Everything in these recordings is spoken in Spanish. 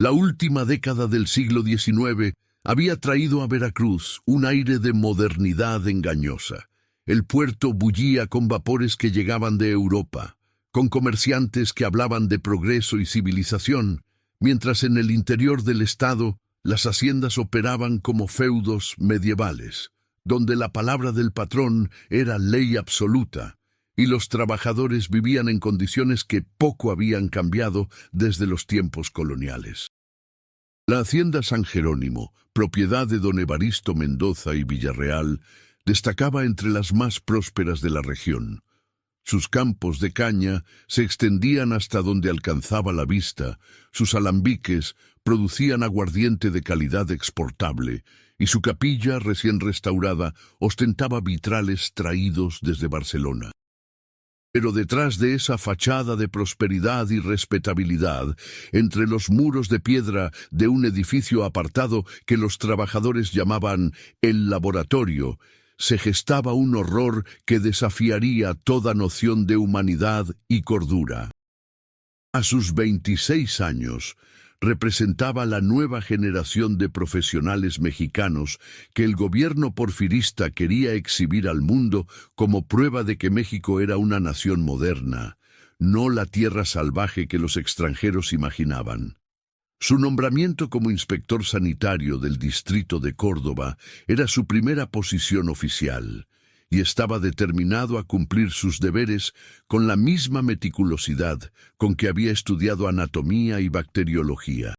La última década del siglo XIX había traído a Veracruz un aire de modernidad engañosa. El puerto bullía con vapores que llegaban de Europa, con comerciantes que hablaban de progreso y civilización, mientras en el interior del estado las haciendas operaban como feudos medievales, donde la palabra del patrón era ley absoluta, y los trabajadores vivían en condiciones que poco habían cambiado desde los tiempos coloniales. La hacienda San Jerónimo, propiedad de don Evaristo Mendoza y Villarreal, destacaba entre las más prósperas de la región. Sus campos de caña se extendían hasta donde alcanzaba la vista, sus alambiques producían aguardiente de calidad exportable, y su capilla recién restaurada ostentaba vitrales traídos desde Barcelona. Pero detrás de esa fachada de prosperidad y respetabilidad, entre los muros de piedra de un edificio apartado que los trabajadores llamaban el laboratorio, se gestaba un horror que desafiaría toda noción de humanidad y cordura. A sus 26 años, representaba la nueva generación de profesionales mexicanos que el gobierno porfirista quería exhibir al mundo como prueba de que México era una nación moderna, no la tierra salvaje que los extranjeros imaginaban. Su nombramiento como inspector sanitario del distrito de Córdoba era su primera posición oficial, y estaba determinado a cumplir sus deberes con la misma meticulosidad con que había estudiado anatomía y bacteriología.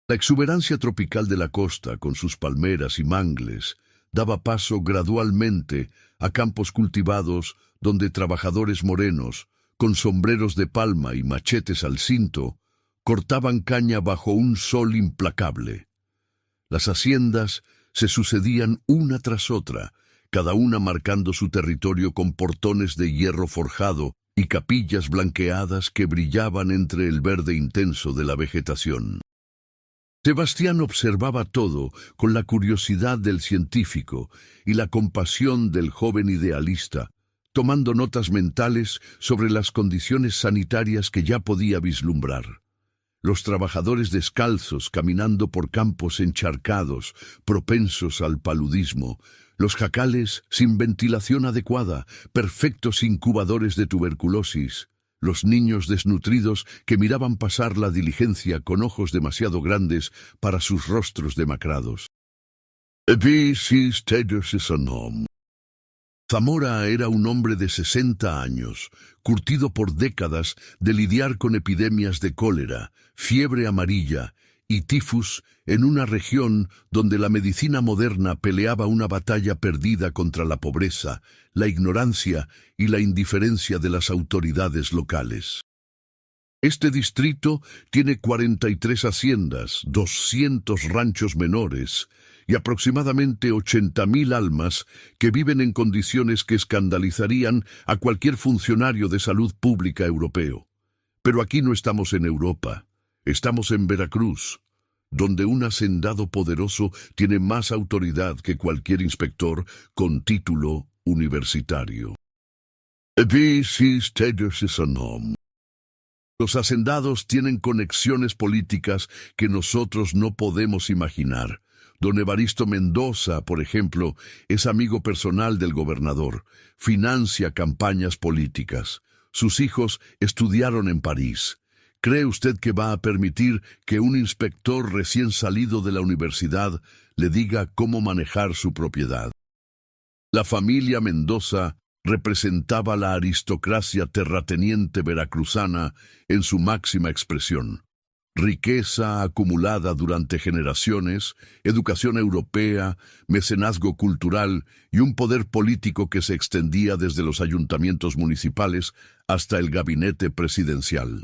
La exuberancia tropical de la costa, con sus palmeras y mangles, daba paso gradualmente a campos cultivados donde trabajadores morenos, con sombreros de palma y machetes al cinto, cortaban caña bajo un sol implacable. Las haciendas se sucedían una tras otra, cada una marcando su territorio con portones de hierro forjado y capillas blanqueadas que brillaban entre el verde intenso de la vegetación. Sebastián observaba todo con la curiosidad del científico y la compasión del joven idealista, tomando notas mentales sobre las condiciones sanitarias que ya podía vislumbrar. Los trabajadores descalzos caminando por campos encharcados, propensos al paludismo, los jacales sin ventilación adecuada, perfectos incubadores de tuberculosis, los niños desnutridos que miraban pasar la diligencia con ojos demasiado grandes para sus rostros demacrados. Zamora era un hombre de 60 años, curtido por décadas de lidiar con epidemias de cólera, fiebre amarilla y tifus en una región donde la medicina moderna peleaba una batalla perdida contra la pobreza, la ignorancia y la indiferencia de las autoridades locales. Este distrito tiene 43 haciendas, 200 ranchos menores y aproximadamente 80.000 almas que viven en condiciones que escandalizarían a cualquier funcionario de salud pública europeo. Pero aquí no estamos en Europa, estamos en Veracruz, donde un hacendado poderoso tiene más autoridad que cualquier inspector con título universitario. Los hacendados tienen conexiones políticas que nosotros no podemos imaginar. Don Evaristo Mendoza, por ejemplo, es amigo personal del gobernador, financia campañas políticas. Sus hijos estudiaron en París. ¿Cree usted que va a permitir que un inspector recién salido de la universidad le diga cómo manejar su propiedad? La familia Mendoza representaba la aristocracia terrateniente veracruzana en su máxima expresión. Riqueza acumulada durante generaciones, educación europea, mecenazgo cultural y un poder político que se extendía desde los ayuntamientos municipales hasta el gabinete presidencial.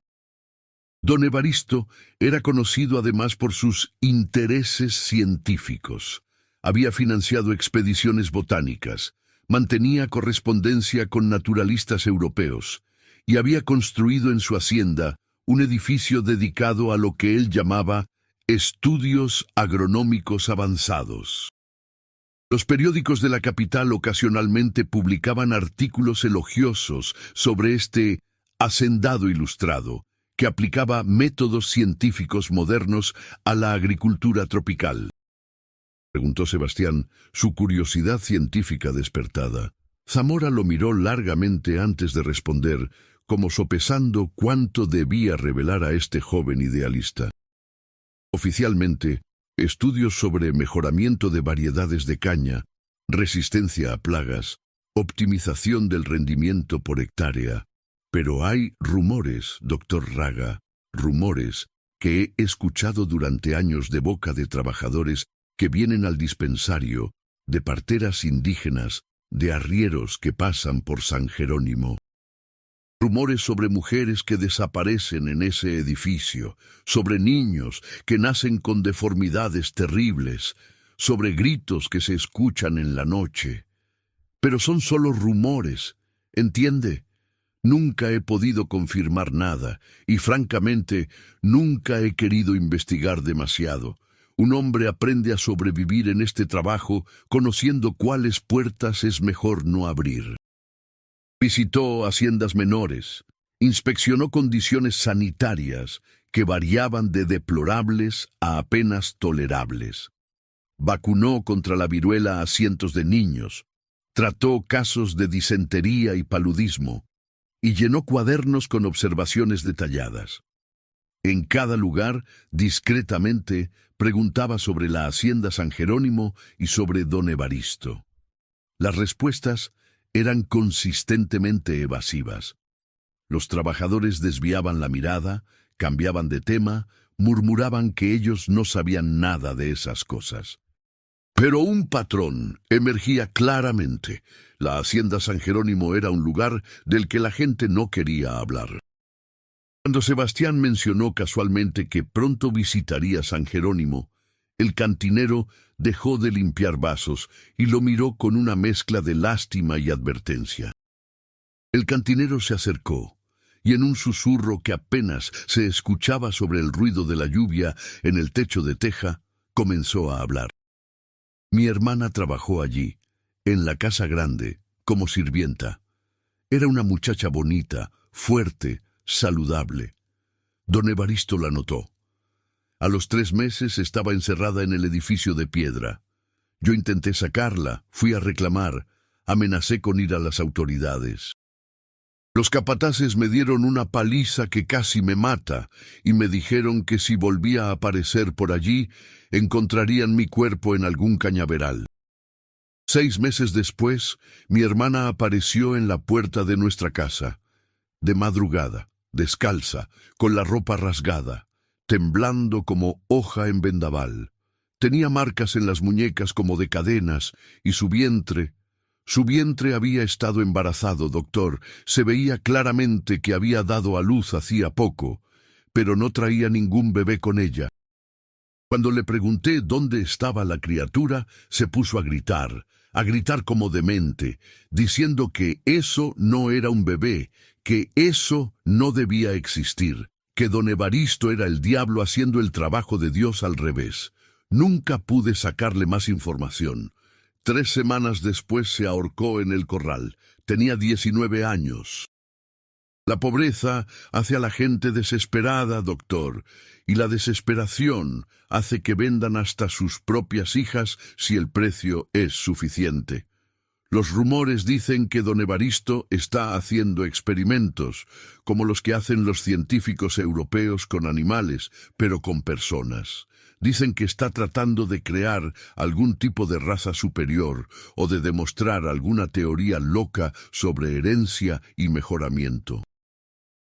Don Evaristo era conocido además por sus intereses científicos. Había financiado expediciones botánicas, mantenía correspondencia con naturalistas europeos y había construido en su hacienda un edificio dedicado a lo que él llamaba estudios agronómicos avanzados. Los periódicos de la capital ocasionalmente publicaban artículos elogiosos sobre este hacendado ilustrado, que aplicaba métodos científicos modernos a la agricultura tropical. Preguntó Sebastián, su curiosidad científica despertada. Zamora lo miró largamente antes de responder, como sopesando cuánto debía revelar a este joven idealista. Oficialmente, estudios sobre mejoramiento de variedades de caña, resistencia a plagas, optimización del rendimiento por hectárea. Pero hay rumores, doctor Raga, rumores que he escuchado durante años de boca de trabajadores que vienen al dispensario, de parteras indígenas, de arrieros que pasan por San Jerónimo. Rumores sobre mujeres que desaparecen en ese edificio, sobre niños que nacen con deformidades terribles, sobre gritos que se escuchan en la noche. Pero son solo rumores, ¿entiende? Nunca he podido confirmar nada y, francamente, nunca he querido investigar demasiado. Un hombre aprende a sobrevivir en este trabajo conociendo cuáles puertas es mejor no abrir. Visitó haciendas menores, inspeccionó condiciones sanitarias que variaban de deplorables a apenas tolerables. Vacunó contra la viruela a cientos de niños, trató casos de disentería y paludismo, y llenó cuadernos con observaciones detalladas. En cada lugar, discretamente, preguntaba sobre la hacienda San Jerónimo y sobre don Evaristo. Las respuestas eran consistentemente evasivas. Los trabajadores desviaban la mirada, cambiaban de tema, murmuraban que ellos no sabían nada de esas cosas. Pero un patrón emergía claramente. La hacienda San Jerónimo era un lugar del que la gente no quería hablar. Cuando Sebastián mencionó casualmente que pronto visitaría San Jerónimo, el cantinero dejó de limpiar vasos y lo miró con una mezcla de lástima y advertencia. El cantinero se acercó, y en un susurro que apenas se escuchaba sobre el ruido de la lluvia en el techo de teja, comenzó a hablar. Mi hermana trabajó allí, en la casa grande, como sirvienta. Era una muchacha bonita, fuerte, saludable. Don Evaristo la notó. A los 3 meses estaba encerrada en el edificio de piedra. Yo intenté sacarla, fui a reclamar, amenacé con ir a las autoridades. Los capataces me dieron una paliza que casi me mata y me dijeron que si volvía a aparecer por allí, encontrarían mi cuerpo en algún cañaveral. 6 meses después, mi hermana apareció en la puerta de nuestra casa, de madrugada, descalza, con la ropa rasgada, temblando como hoja en vendaval. Tenía marcas en las muñecas como de cadenas y su vientre había estado embarazado, doctor. Se veía claramente que había dado a luz hacía poco, pero no traía ningún bebé con ella. Cuando le pregunté dónde estaba la criatura, se puso a gritar como demente, diciendo que eso no era un bebé, que eso no debía existir, que don Evaristo era el diablo haciendo el trabajo de Dios al revés. Nunca pude sacarle más información. 3 semanas después se ahorcó en el corral. Tenía 19 años. La pobreza hace a la gente desesperada, doctor, y la desesperación hace que vendan hasta sus propias hijas si el precio es suficiente. Los rumores dicen que don Evaristo está haciendo experimentos, como los que hacen los científicos europeos con animales, pero con personas. Dicen que está tratando de crear algún tipo de raza superior o de demostrar alguna teoría loca sobre herencia y mejoramiento.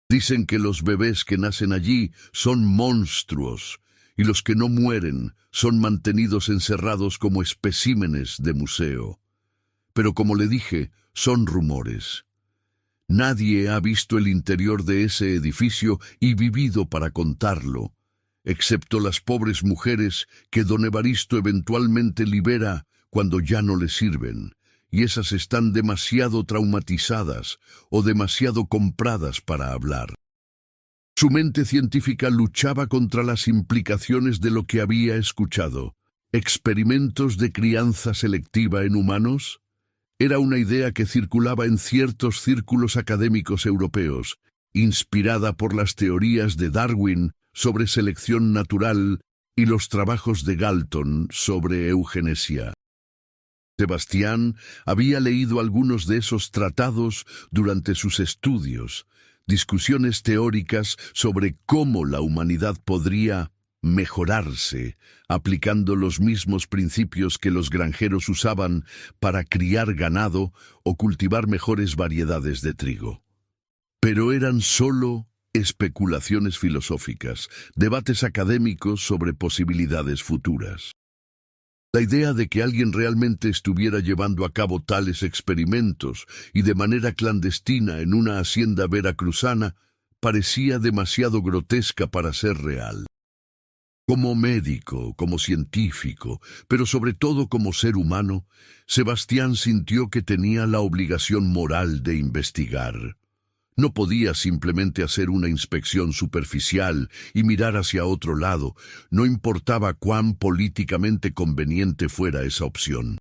Dicen que los bebés que nacen allí son monstruos y los que no mueren son mantenidos encerrados como especímenes de museo. Pero como le dije, son rumores. Nadie ha visto el interior de ese edificio y vivido para contarlo, excepto las pobres mujeres que don Evaristo eventualmente libera cuando ya no le sirven, y esas están demasiado traumatizadas o demasiado compradas para hablar. Su mente científica luchaba contra las implicaciones de lo que había escuchado. ¿Experimentos de crianza selectiva en humanos? Era una idea que circulaba en ciertos círculos académicos europeos, inspirada por las teorías de Darwin sobre selección natural y los trabajos de Galton sobre eugenesia. Sebastián había leído algunos de esos tratados durante sus estudios, discusiones teóricas sobre cómo la humanidad podría mejorarse, aplicando los mismos principios que los granjeros usaban para criar ganado o cultivar mejores variedades de trigo. Pero eran solo especulaciones filosóficas, debates académicos sobre posibilidades futuras. La idea de que alguien realmente estuviera llevando a cabo tales experimentos y de manera clandestina en una hacienda veracruzana parecía demasiado grotesca para ser real. Como médico, como científico, pero sobre todo como ser humano, Sebastián sintió que tenía la obligación moral de investigar. No podía simplemente hacer una inspección superficial y mirar hacia otro lado, no importaba cuán políticamente conveniente fuera esa opción.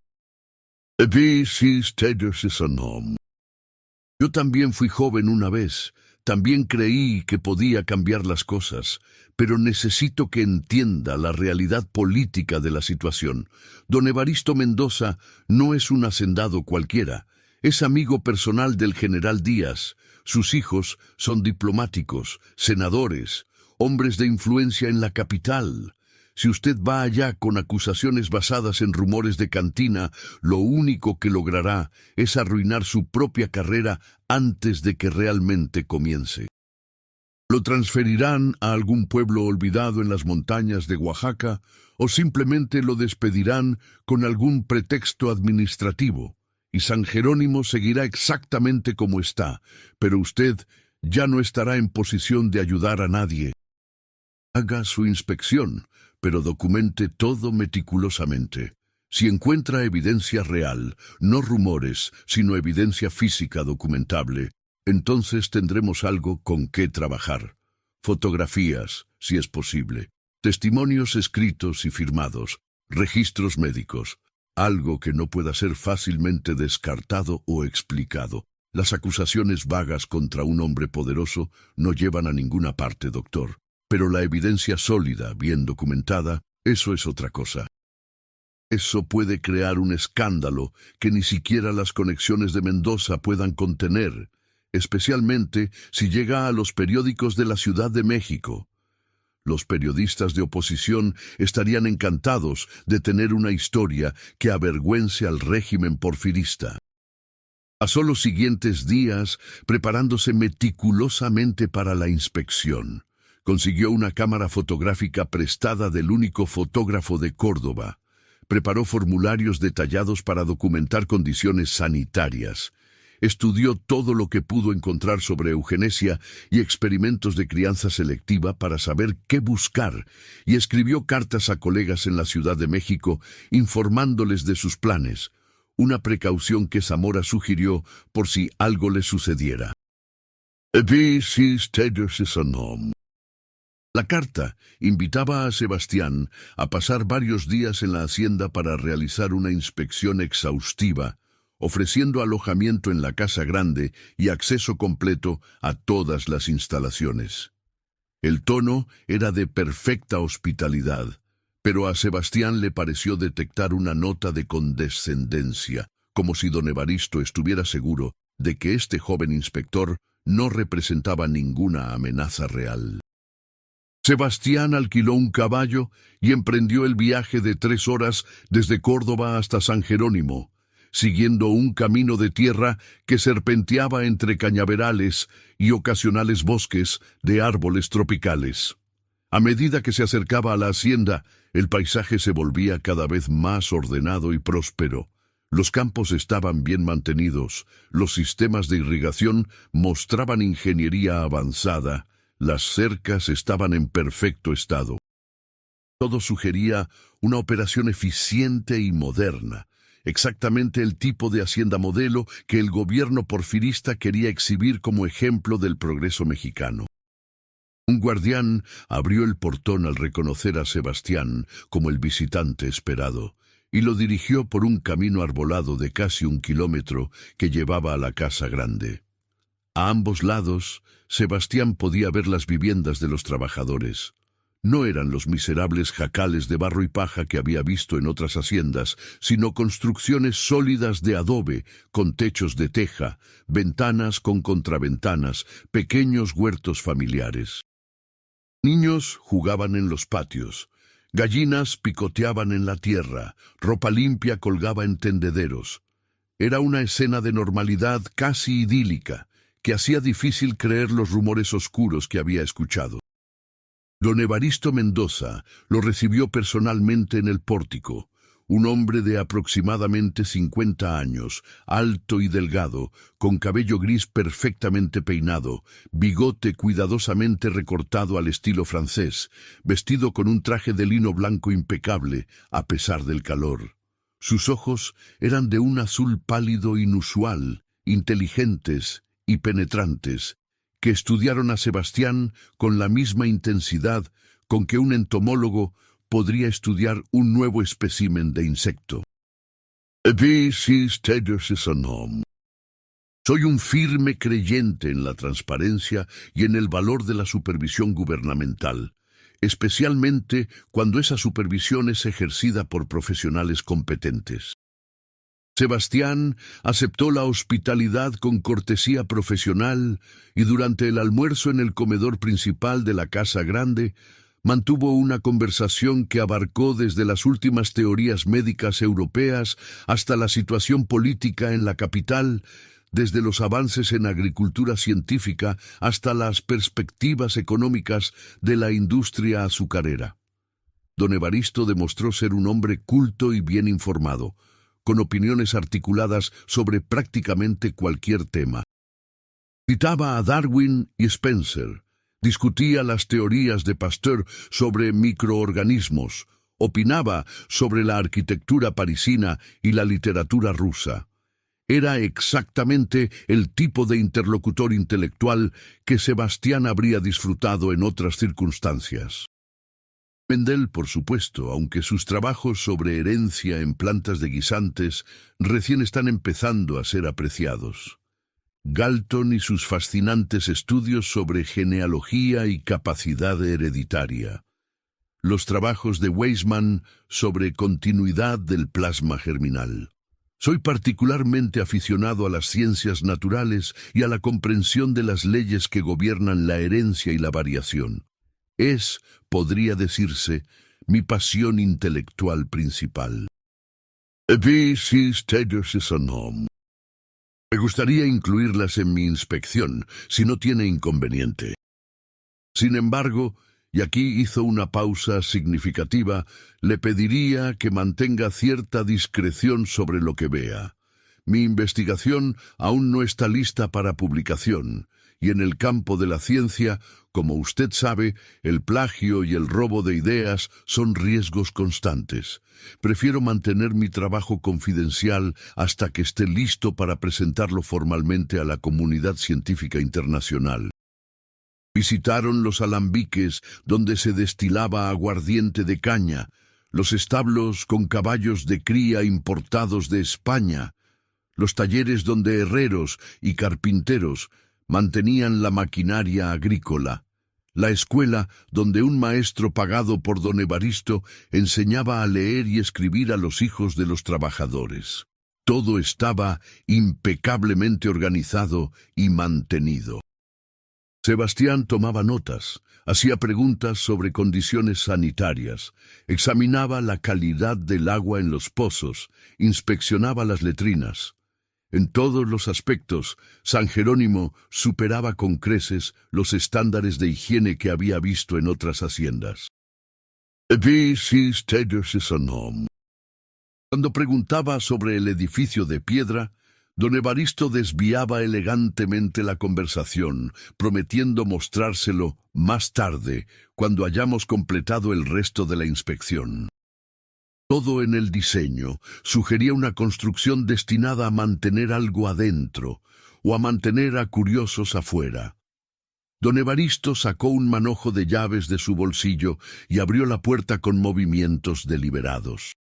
Yo también fui joven una vez, también creí que podía cambiar las cosas, pero necesito que entienda la realidad política de la situación. Don Evaristo Mendoza no es un hacendado cualquiera, es amigo personal del general Díaz. Sus hijos son diplomáticos, senadores, hombres de influencia en la capital. Si usted va allá con acusaciones basadas en rumores de cantina, lo único que logrará es arruinar su propia carrera antes de que realmente comience. Lo transferirán a algún pueblo olvidado en las montañas de Oaxaca o simplemente lo despedirán con algún pretexto administrativo. Y San Jerónimo seguirá exactamente como está, pero usted ya no estará en posición de ayudar a nadie. Haga su inspección, pero documente todo meticulosamente. Si encuentra evidencia real, no rumores, sino evidencia física documentable, entonces tendremos algo con qué trabajar. Fotografías, si es posible, testimonios escritos y firmados, registros médicos. Algo que no pueda ser fácilmente descartado o explicado. Las acusaciones vagas contra un hombre poderoso no llevan a ninguna parte, doctor. Pero la evidencia sólida, bien documentada, eso es otra cosa. Eso puede crear un escándalo que ni siquiera las conexiones de Mendoza puedan contener, especialmente si llega a los periódicos de la Ciudad de México. Los periodistas de oposición estarían encantados de tener una historia que avergüence al régimen porfirista. Pasó los siguientes días preparándose meticulosamente para la inspección. Consiguió una cámara fotográfica prestada del único fotógrafo de Córdoba. Preparó formularios detallados para documentar condiciones sanitarias. Estudió todo lo que pudo encontrar sobre eugenesia y experimentos de crianza selectiva para saber qué buscar, y escribió cartas a colegas en la Ciudad de México informándoles de sus planes, una precaución que Zamora sugirió por si algo le sucediera. La carta invitaba a Sebastián a pasar varios días en la hacienda para realizar una inspección exhaustiva, ofreciendo alojamiento en la casa grande y acceso completo a todas las instalaciones. El tono era de perfecta hospitalidad, pero a Sebastián le pareció detectar una nota de condescendencia, como si don Evaristo estuviera seguro de que este joven inspector no representaba ninguna amenaza real. Sebastián alquiló un caballo y emprendió el viaje de 3 horas desde Córdoba hasta San Jerónimo, siguiendo un camino de tierra que serpenteaba entre cañaverales y ocasionales bosques de árboles tropicales. A medida que se acercaba a la hacienda, el paisaje se volvía cada vez más ordenado y próspero. Los campos estaban bien mantenidos, los sistemas de irrigación mostraban ingeniería avanzada, las cercas estaban en perfecto estado. Todo sugería una operación eficiente y moderna, exactamente el tipo de hacienda modelo que el gobierno porfirista quería exhibir como ejemplo del progreso mexicano. Un guardián abrió el portón al reconocer a Sebastián como el visitante esperado, y lo dirigió por un camino arbolado de casi 1 kilómetro que llevaba a la casa grande. A ambos lados, Sebastián podía ver las viviendas de los trabajadores. No eran los miserables jacales de barro y paja que había visto en otras haciendas, sino construcciones sólidas de adobe, con techos de teja, ventanas con contraventanas, pequeños huertos familiares. Niños jugaban en los patios, gallinas picoteaban en la tierra, ropa limpia colgaba en tendederos. Era una escena de normalidad casi idílica, que hacía difícil creer los rumores oscuros que había escuchado. Don Evaristo Mendoza lo recibió personalmente en el pórtico, un hombre de aproximadamente 50 años, alto y delgado, con cabello gris perfectamente peinado, bigote cuidadosamente recortado al estilo francés, vestido con un traje de lino blanco impecable, a pesar del calor. Sus ojos eran de un azul pálido inusual, inteligentes y penetrantes, que estudiaron a Sebastián con la misma intensidad con que un entomólogo podría estudiar un nuevo espécimen de insecto. Soy un firme creyente en la transparencia y en el valor de la supervisión gubernamental, especialmente cuando esa supervisión es ejercida por profesionales competentes. Sebastián aceptó la hospitalidad con cortesía profesional y durante el almuerzo en el comedor principal de la Casa Grande mantuvo una conversación que abarcó desde las últimas teorías médicas europeas hasta la situación política en la capital, desde los avances en agricultura científica hasta las perspectivas económicas de la industria azucarera. Don Evaristo demostró ser un hombre culto y bien informado, con opiniones articuladas sobre prácticamente cualquier tema. Citaba a Darwin y Spencer, discutía las teorías de Pasteur sobre microorganismos, opinaba sobre la arquitectura parisina y la literatura rusa. Era exactamente el tipo de interlocutor intelectual que Sebastián habría disfrutado en otras circunstancias. Mendel, por supuesto, aunque sus trabajos sobre herencia en plantas de guisantes recién están empezando a ser apreciados. Galton y sus fascinantes estudios sobre genealogía y capacidad hereditaria. Los trabajos de Weismann sobre continuidad del plasma germinal. Soy particularmente aficionado a las ciencias naturales y a la comprensión de las leyes que gobiernan la herencia y la variación. Es, podría decirse, mi pasión intelectual principal. Me gustaría incluirlas en mi inspección, si no tiene inconveniente. Sin embargo, y aquí hizo una pausa significativa, le pediría que mantenga cierta discreción sobre lo que vea. Mi investigación aún no está lista para publicación, y en el campo de la ciencia, como usted sabe, el plagio y el robo de ideas son riesgos constantes. Prefiero mantener mi trabajo confidencial hasta que esté listo para presentarlo formalmente a la comunidad científica internacional. Visitaron los alambiques donde se destilaba aguardiente de caña, los establos con caballos de cría importados de España, los talleres donde herreros y carpinteros mantenían la maquinaria agrícola, la escuela donde un maestro pagado por don Evaristo enseñaba a leer y escribir a los hijos de los trabajadores. Todo estaba impecablemente organizado y mantenido. Sebastián tomaba notas, hacía preguntas sobre condiciones sanitarias, examinaba la calidad del agua en los pozos, inspeccionaba las letrinas. En todos los aspectos, San Jerónimo superaba con creces los estándares de higiene que había visto en otras haciendas. Cuando preguntaba sobre el edificio de piedra, don Evaristo desviaba elegantemente la conversación, prometiendo mostrárselo más tarde, cuando hayamos completado el resto de la inspección. Todo en el diseño sugería una construcción destinada a mantener algo adentro, o a mantener a curiosos afuera. Don Evaristo sacó un manojo de llaves de su bolsillo y abrió la puerta con movimientos deliberados.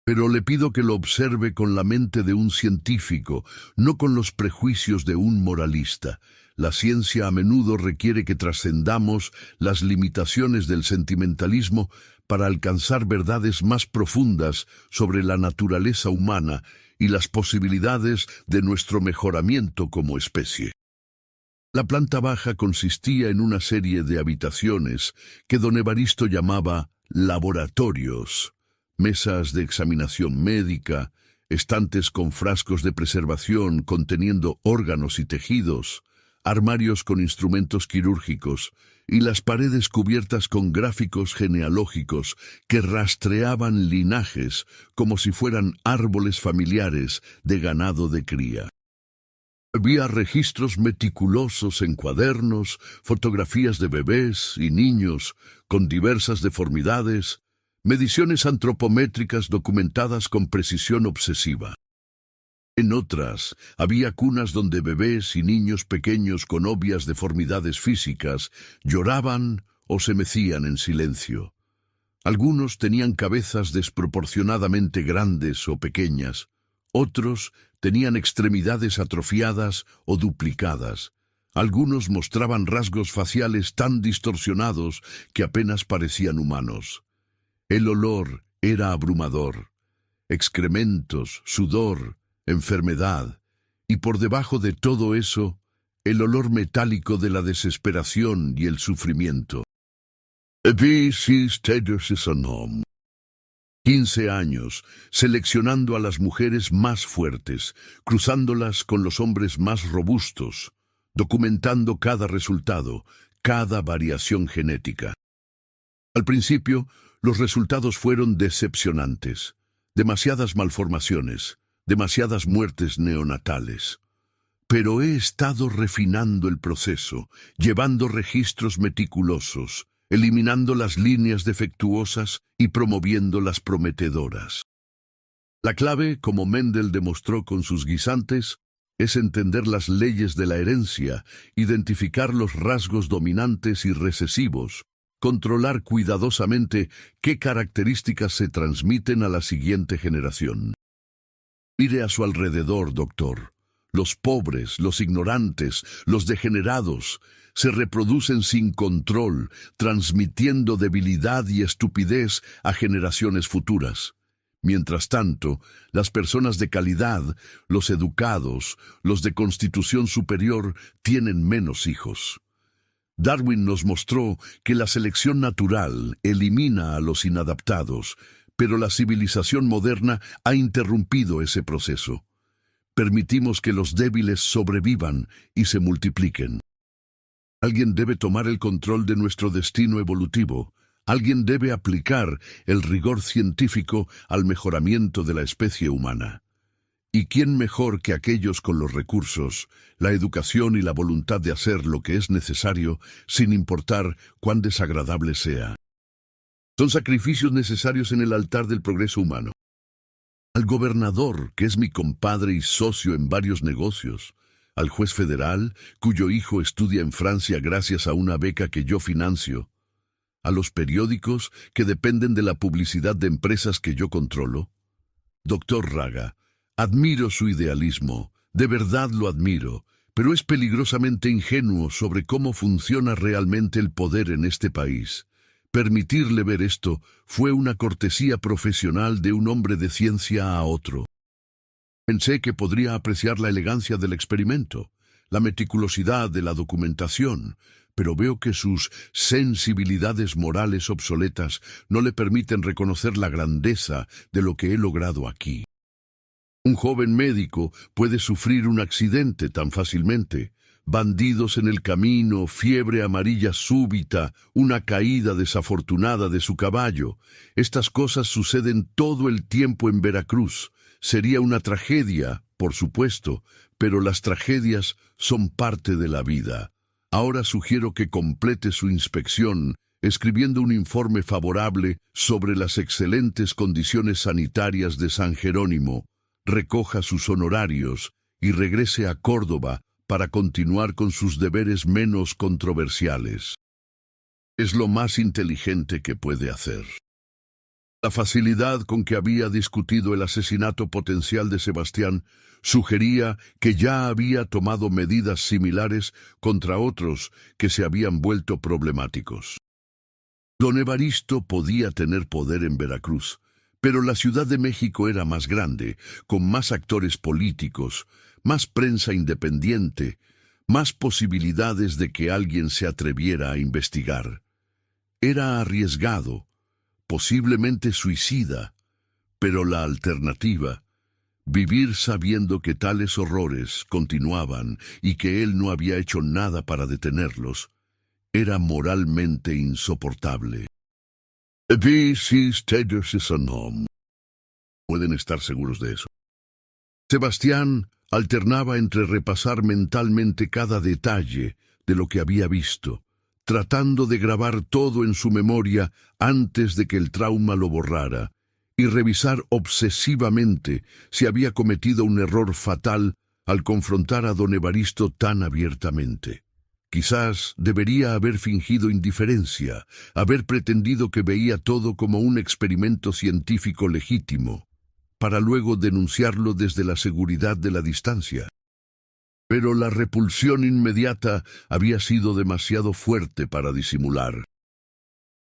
Pero le pido que lo observe con la mente de un científico, no con los prejuicios de un moralista. La ciencia a menudo requiere que trascendamos las limitaciones del sentimentalismo para alcanzar verdades más profundas sobre la naturaleza humana y las posibilidades de nuestro mejoramiento como especie. La planta baja consistía en una serie de habitaciones que don Evaristo llamaba laboratorios, mesas de examinación médica, estantes con frascos de preservación conteniendo órganos y tejidos, armarios con instrumentos quirúrgicos y las paredes cubiertas con gráficos genealógicos que rastreaban linajes como si fueran árboles familiares de ganado de cría. Había registros meticulosos en cuadernos, fotografías de bebés y niños con diversas deformidades, mediciones antropométricas documentadas con precisión obsesiva. En otras, había cunas donde bebés y niños pequeños con obvias deformidades físicas lloraban o se mecían en silencio. Algunos tenían cabezas desproporcionadamente grandes o pequeñas, otros tenían extremidades atrofiadas o duplicadas. Algunos mostraban rasgos faciales tan distorsionados que apenas parecían humanos. El olor era abrumador. Excrementos, sudor, enfermedad, y por debajo de todo eso, el olor metálico de la desesperación y el sufrimiento. 15 años, seleccionando a las mujeres más fuertes, cruzándolas con los hombres más robustos, documentando cada resultado, cada variación genética. Al principio, los resultados fueron decepcionantes. Demasiadas malformaciones, demasiadas muertes neonatales. Pero he estado refinando el proceso, llevando registros meticulosos, eliminando las líneas defectuosas y promoviendo las prometedoras. La clave, como Mendel demostró con sus guisantes, es entender las leyes de la herencia, identificar los rasgos dominantes y recesivos, controlar cuidadosamente qué características se transmiten a la siguiente generación. Mire a su alrededor, doctor. Los pobres, los ignorantes, los degenerados, se reproducen sin control, transmitiendo debilidad y estupidez a generaciones futuras. Mientras tanto, las personas de calidad, los educados, los de constitución superior, tienen menos hijos. Darwin nos mostró que la selección natural elimina a los inadaptados, pero la civilización moderna ha interrumpido ese proceso. Permitimos que los débiles sobrevivan y se multipliquen. Alguien debe tomar el control de nuestro destino evolutivo. Alguien debe aplicar el rigor científico al mejoramiento de la especie humana. ¿Y quién mejor que aquellos con los recursos, la educación y la voluntad de hacer lo que es necesario, sin importar cuán desagradable sea? Son sacrificios necesarios en el altar del progreso humano. Al gobernador, que es mi compadre y socio en varios negocios, al juez federal, cuyo hijo estudia en Francia gracias a una beca que yo financio, a los periódicos que dependen de la publicidad de empresas que yo controlo. Doctor Raga, admiro su idealismo, de verdad lo admiro, pero es peligrosamente ingenuo sobre cómo funciona realmente el poder en este país. Permitirle ver esto fue una cortesía profesional de un hombre de ciencia a otro. Pensé que podría apreciar la elegancia del experimento, la meticulosidad de la documentación, pero veo que sus sensibilidades morales obsoletas no le permiten reconocer la grandeza de lo que he logrado aquí. Un joven médico puede sufrir un accidente tan fácilmente. Bandidos en el camino, fiebre amarilla súbita, una caída desafortunada de su caballo. Estas cosas suceden todo el tiempo en Veracruz. Sería una tragedia, por supuesto, pero las tragedias son parte de la vida. Ahora sugiero que complete su inspección, escribiendo un informe favorable sobre las excelentes condiciones sanitarias de San Jerónimo, recoja sus honorarios y regrese a Córdoba para continuar con sus deberes menos controversiales. Es lo más inteligente que puede hacer. La facilidad con que había discutido el asesinato potencial de Sebastián sugería que ya había tomado medidas similares contra otros que se habían vuelto problemáticos. Don Evaristo podía tener poder en Veracruz, pero la Ciudad de México era más grande, con más actores políticos, más prensa independiente, más posibilidades de que alguien se atreviera a investigar. Era arriesgado, posiblemente suicida, pero la alternativa, vivir sabiendo que tales horrores continuaban y que él no había hecho nada para detenerlos, era moralmente insoportable. Pueden estar seguros de eso. Sebastián alternaba entre repasar mentalmente cada detalle de lo que había visto, tratando de grabar todo en su memoria antes de que el trauma lo borrara, y revisar obsesivamente si había cometido un error fatal al confrontar a don Evaristo tan abiertamente. Quizás debería haber fingido indiferencia, haber pretendido que veía todo como un experimento científico legítimo, para luego denunciarlo desde la seguridad de la distancia. Pero la repulsión inmediata había sido demasiado fuerte para disimular.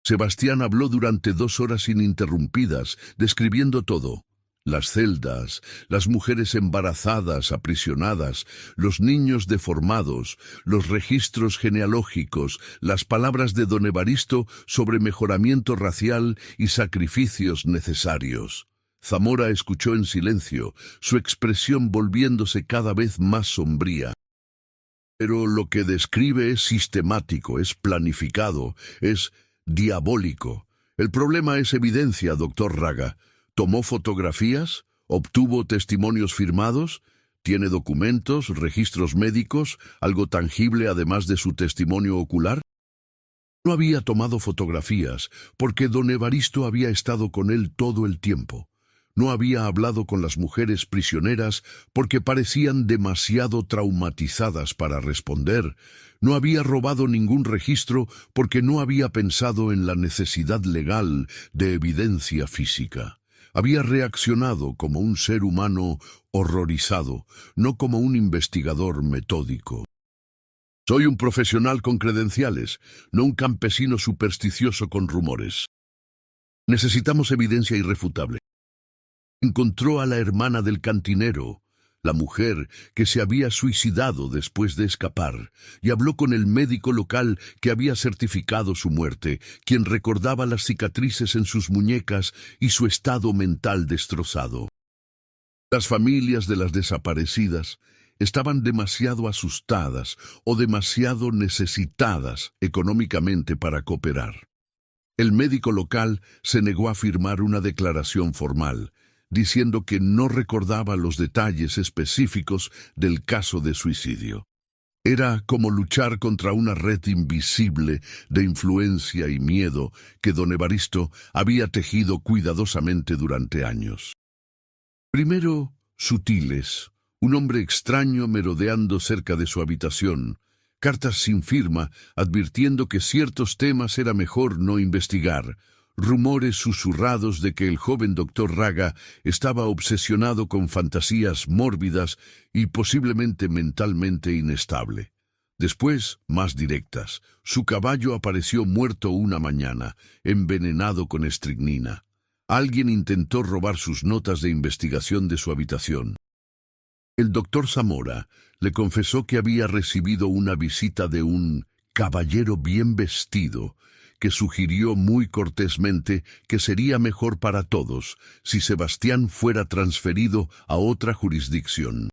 Sebastián habló durante 2 horas ininterrumpidas, describiendo todo: las celdas, las mujeres embarazadas, aprisionadas, los niños deformados, los registros genealógicos, las palabras de don Evaristo sobre mejoramiento racial y sacrificios necesarios. Zamora escuchó en silencio, su expresión volviéndose cada vez más sombría. Pero lo que describe es sistemático, es planificado, es diabólico. El problema es evidencia, doctor Raga. ¿Tomó fotografías? ¿Obtuvo testimonios firmados? ¿Tiene documentos, registros médicos, algo tangible además de su testimonio ocular? No había tomado fotografías, porque don Evaristo había estado con él todo el tiempo. No había hablado con las mujeres prisioneras porque parecían demasiado traumatizadas para responder. No había robado ningún registro porque no había pensado en la necesidad legal de evidencia física. Había reaccionado como un ser humano horrorizado, no como un investigador metódico. Soy un profesional con credenciales, no un campesino supersticioso con rumores. Necesitamos evidencia irrefutable. Encontró a la hermana del cantinero, la mujer que se había suicidado después de escapar, y habló con el médico local que había certificado su muerte, quien recordaba las cicatrices en sus muñecas y su estado mental destrozado. Las familias de las desaparecidas estaban demasiado asustadas o demasiado necesitadas económicamente para cooperar. El médico local se negó a firmar una declaración formal, diciendo que no recordaba los detalles específicos del caso de suicidio. Era como luchar contra una red invisible de influencia y miedo que don Evaristo había tejido cuidadosamente durante años. Primero, sutiles, un hombre extraño merodeando cerca de su habitación, cartas sin firma advirtiendo que ciertos temas era mejor no investigar, rumores susurrados de que el joven doctor Raga estaba obsesionado con fantasías mórbidas y posiblemente mentalmente inestable. Después, más directas, su caballo apareció muerto una mañana, envenenado con estricnina. Alguien intentó robar sus notas de investigación de su habitación. El doctor Zamora le confesó que había recibido una visita de un caballero bien vestido, que sugirió muy cortésmente que sería mejor para todos si Sebastián fuera transferido a otra jurisdicción.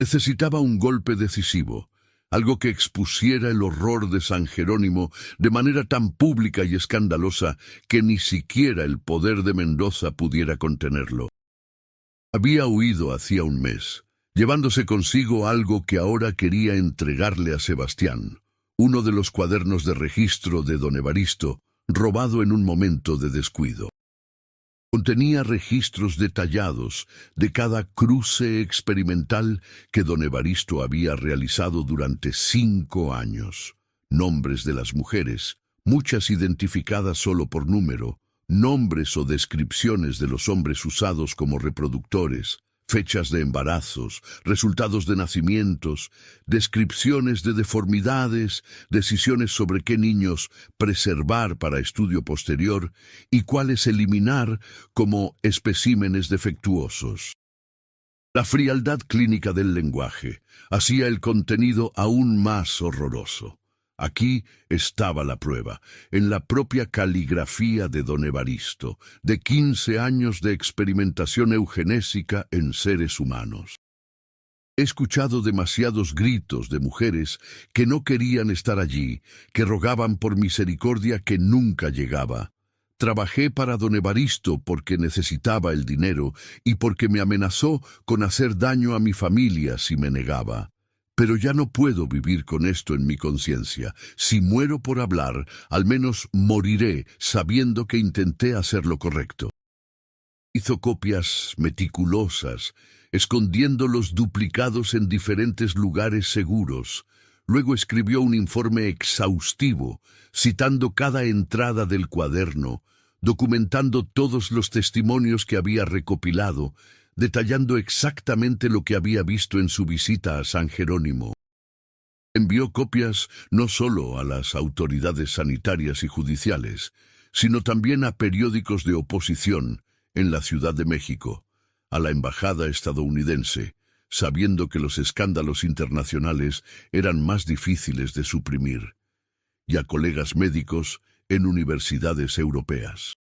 Necesitaba un golpe decisivo, algo que expusiera el horror de San Jerónimo de manera tan pública y escandalosa que ni siquiera el poder de Mendoza pudiera contenerlo. Había huido hacía un mes, llevándose consigo algo que ahora quería entregarle a Sebastián. Uno de los cuadernos de registro de don Evaristo, robado en un momento de descuido. Contenía registros detallados de cada cruce experimental que don Evaristo había realizado durante 5 años. Nombres de las mujeres, muchas identificadas solo por número, nombres o descripciones de los hombres usados como reproductores, fechas de embarazos, resultados de nacimientos, descripciones de deformidades, decisiones sobre qué niños preservar para estudio posterior y cuáles eliminar como especímenes defectuosos. La frialdad clínica del lenguaje hacía el contenido aún más horroroso. Aquí estaba la prueba, en la propia caligrafía de don Evaristo, de 15 años de experimentación eugenésica en seres humanos. He escuchado demasiados gritos de mujeres que no querían estar allí, que rogaban por misericordia que nunca llegaba. Trabajé para don Evaristo porque necesitaba el dinero y porque me amenazó con hacer daño a mi familia si me negaba. Pero ya no puedo vivir con esto en mi conciencia. Si muero por hablar, al menos moriré sabiendo que intenté hacer lo correcto. Hizo copias meticulosas, escondiendo los duplicados en diferentes lugares seguros. Luego escribió un informe exhaustivo, citando cada entrada del cuaderno, documentando todos los testimonios que había recopilado, detallando exactamente lo que había visto en su visita a San Jerónimo. Envió copias no solo a las autoridades sanitarias y judiciales, sino también a periódicos de oposición en la Ciudad de México, a la embajada estadounidense, sabiendo que los escándalos internacionales eran más difíciles de suprimir, y a colegas médicos en universidades europeas.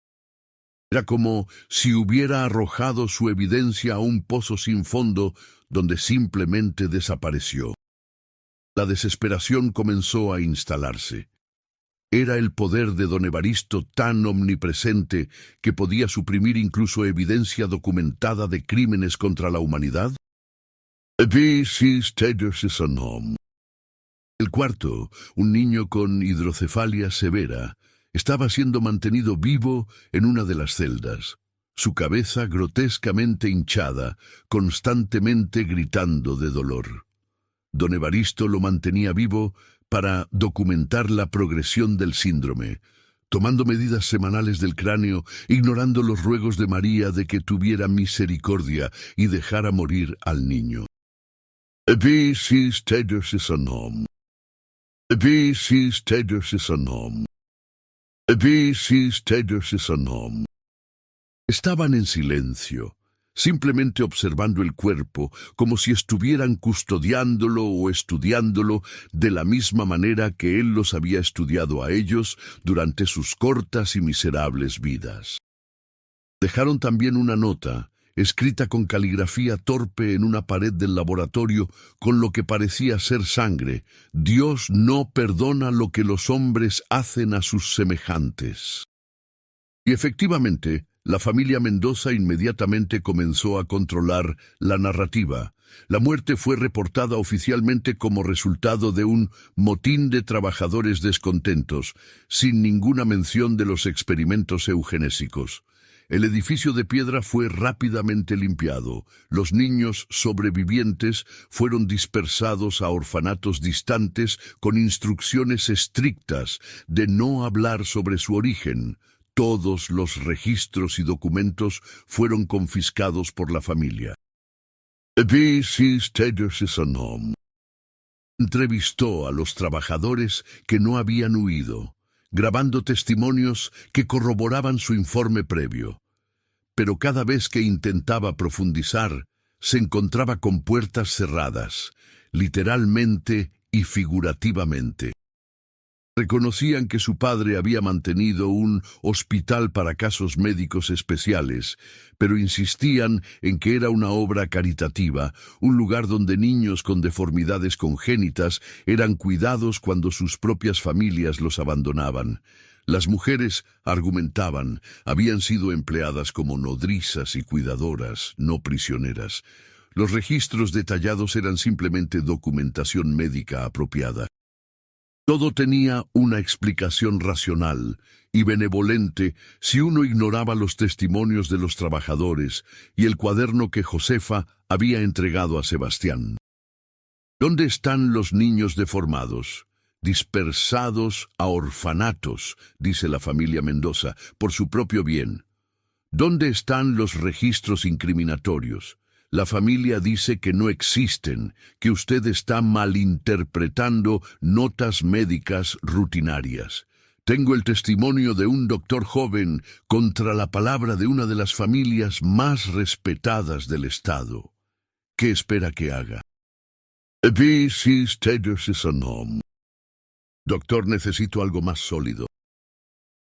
Era como si hubiera arrojado su evidencia a un pozo sin fondo donde simplemente desapareció. La desesperación comenzó a instalarse. ¿Era el poder de don Evaristo tan omnipresente que podía suprimir incluso evidencia documentada de crímenes contra la humanidad? El cuarto, un niño con hidrocefalia severa, estaba siendo mantenido vivo en una de las celdas, su cabeza grotescamente hinchada, constantemente gritando de dolor. Don Evaristo lo mantenía vivo para documentar la progresión del síndrome, tomando medidas semanales del cráneo, ignorando los ruegos de María de que tuviera misericordia y dejara morir al niño. Estaban en silencio, simplemente observando el cuerpo, como si estuvieran custodiándolo o estudiándolo de la misma manera que él los había estudiado a ellos durante sus cortas y miserables vidas. Dejaron también una nota, escrita con caligrafía torpe en una pared del laboratorio, con lo que parecía ser sangre: Dios no perdona lo que los hombres hacen a sus semejantes. Y efectivamente, la familia Mendoza inmediatamente comenzó a controlar la narrativa. La muerte fue reportada oficialmente como resultado de un motín de trabajadores descontentos, sin ninguna mención de los experimentos eugenésicos. El edificio de piedra fue rápidamente limpiado. Los niños sobrevivientes fueron dispersados a orfanatos distantes con instrucciones estrictas de no hablar sobre su origen. Todos los registros y documentos fueron confiscados por la familia. Entrevistó a los trabajadores que no habían huido, grabando testimonios que corroboraban su informe previo. Pero cada vez que intentaba profundizar, se encontraba con puertas cerradas, literalmente y figurativamente. Reconocían que su padre había mantenido un hospital para casos médicos especiales, pero insistían en que era una obra caritativa, un lugar donde niños con deformidades congénitas eran cuidados cuando sus propias familias los abandonaban. Las mujeres, argumentaban, habían sido empleadas como nodrizas y cuidadoras, no prisioneras. Los registros detallados eran simplemente documentación médica apropiada. Todo tenía una explicación racional y benevolente si uno ignoraba los testimonios de los trabajadores y el cuaderno que Josefa había entregado a Sebastián. ¿Dónde están los niños deformados? dispersados a orfanatos, dice la familia Mendoza, por su propio bien. ¿Dónde están los registros incriminatorios? La familia dice que no existen, que usted está malinterpretando notas médicas rutinarias. Tengo el testimonio de un doctor joven contra la palabra de una de las familias más respetadas del Estado. ¿Qué espera que haga? Doctor, necesito algo más sólido.